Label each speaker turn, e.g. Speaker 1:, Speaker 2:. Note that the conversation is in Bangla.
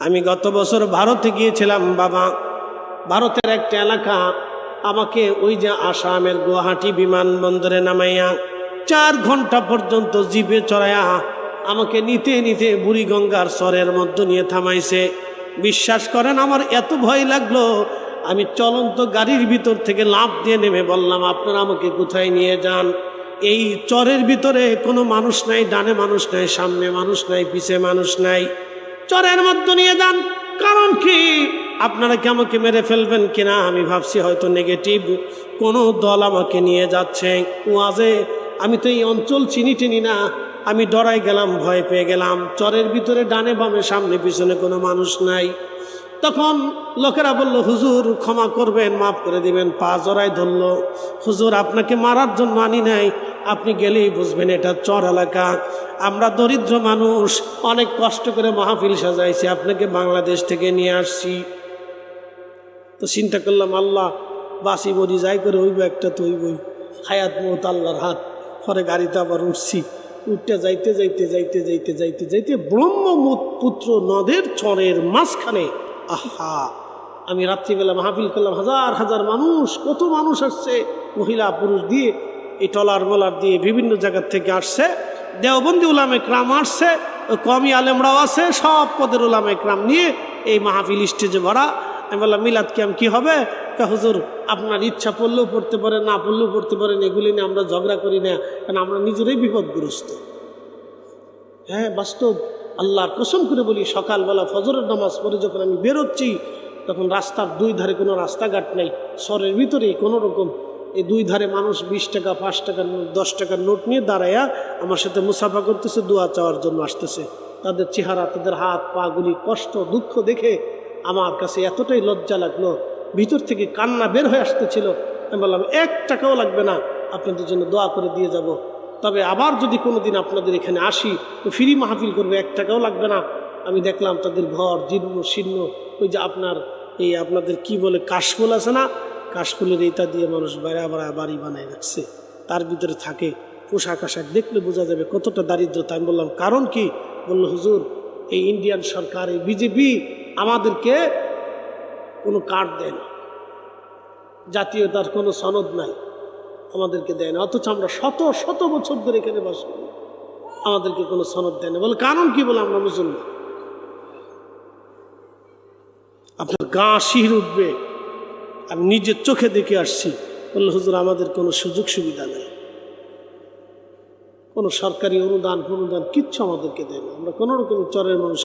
Speaker 1: আমি গত বছর ভারতে গিয়েছিলাম বাবা। ভারতের একটা এলাকা, আমাকে ওই যে আসামের গুয়াহাটি বিমানবন্দরে নামাইয়া 4 ঘন্টা পর্যন্ত জিপে চড়াইয়া আমাকে নিতে নিতে বুড়িগঙ্গার চরের মধ্যে নিয়ে থামাইছে। বিশ্বাস করেন, আমার এত ভয় লাগলো, আমি চলন্ত গাড়ির ভিতর থেকে লাফ দিয়ে নেমে বললাম, আপনারা আমাকে কোথায় নিয়ে যান? এই চরের ভিতরে কোনো মানুষ নাই, ডানে মানুষ নাই, সামনে মানুষ নাই, পিছে মানুষ নাই, চরের মধ্যে নিয়ে যান। কারণ কি, আপনারা কি আমাকে মেরে ফেলবেন কিনা আমি ভাবছি, হয়তো নেগেটিভ কোনো দল আমাকে নিয়ে যাচ্ছে ওয়াজে। আমি তো এই অঞ্চল চিনি না, আমি ডরাই গেলাম, ভয় পেয়ে গেলাম। চরের ভিতরে ডানে বামে সামনে পিছনে কোনো মানুষ নাই। তখন লোকেরা বলল, হুজুর ক্ষমা করবেন, মাফ করে দিবেন। পা জড়াই ধরল, হুজুর আপনাকে মারার জন্য আনি নাই, আপনি গেলেই বুঝবেন এটা চর এলাকা, আমরা দরিদ্র মানুষ, অনেক কষ্ট করে মাহফিল সাজাইছি, আপনাকে বাংলাদেশ থেকে নিয়ে আসছি। তো চিন্তা করলাম, আল্লাহ বাসি বড়ি যাই করে হইব, একটা তো হইবই, হায়াত মত আল্লাহর হাত। পরে গাড়িতে আবার উঠছি, উঠতে যাইতে যাইতে যাইতে যাইতে যাইতে যাইতে ব্রহ্মপুত্র নদের চরের মাঝখানে, আহা! আমি রাত্রিবেলা মাহফিল করলাম, হাজার হাজার মানুষ, কত মানুষ আসছে, মহিলা পুরুষ দিয়ে, এই টলার মোলার দিয়ে বিভিন্ন জায়গার থেকে আসছে। দেওবন্দি উলামা ইকরাম আসছে, কওমি আলেমরাও আছে, সব পদের উলামা ইকরাম নিয়ে এই মাহফিল স্টেজে ভরা। আমি বললাম, মিলাদ কিয়াম কি হবে? হুজুর আপনার ইচ্ছা পড়লেও পড়তে পারেন, না পড়লেও পড়তে পারেন, এগুলি নিয়ে আমরা ঝগড়া করি না, কারণ আমরা নিজেরাই বিপদগ্রস্ত। হ্যাঁ, বাস্তব, আল্লাহর কসম করে বলি, সকালবেলা ফজরের নামাজ পড়ে যখন আমি বেরোচ্ছি, তখন রাস্তার 2 ধারে কোনো রাস্তাঘাট নেই, শহরের ভিতরেই কোনো রকম এই 2 ধারে মানুষ 20 টাকা 5 টাকার নোট 10 টাকার নোট নিয়ে দাঁড়াইয়া আমার সাথে মুসাফা করতেছে, দোয়া চাওয়ার জন্য আসতেছে। তাদের চেহারা, তাদের হাত পাগুলি কষ্ট দুঃখ দেখে আমার কাছে এতটাই লজ্জা লাগলো, ভিতর থেকে কান্না বের হয়ে আসতেছিল। আমি বললাম, 1 টাকাও লাগবে না, আপনাদের জন্য দোয়া করে দিয়ে যাব। তবে আবার যদি কোনো দিন আপনাদের এখানে আসি তো ফ্রি মাহফিল করবে, 1 টাকাও লাগবে না। আমি দেখলাম তাদের ঘর জীর্ণ শীর্ণ, ওই যে আপনাদের কি বলে কাশফুল আছে না, কাশফুলের ইটা দিয়ে মানুষ বাড়ি বানায় রাখছে, তার ভিতরে থাকে। পোশাক আশাক দেখলে বোঝা যাবে কতটা দারিদ্রতা। আমি বললাম, কারণ কি? বললো, হুজুর এই ইন্ডিয়ান সরকার, এই বিজেপি আমাদেরকে কোনো কার্ড দেয় না, জাতীয়তার কোনো সনদ নাই, আমাদেরকে দেয় না, অথচ আমরা শত শত বছর ধরে এখানে বাস করি, আমাদেরকে কোনো সনদ দেয় না। বলে কারণ কি? বলে আমরা মুসলমান। আপনার গা শিহরে উঠবে, আমি নিজের চোখে দেখে আসছি। বললো, হুজুর আমাদের কোনো সুযোগ সুবিধা নেই, কোনো সরকারি অনুদান কিচ্ছু আমাদেরকে দেয় না, আমরা কোনো রকম চরের মানুষ।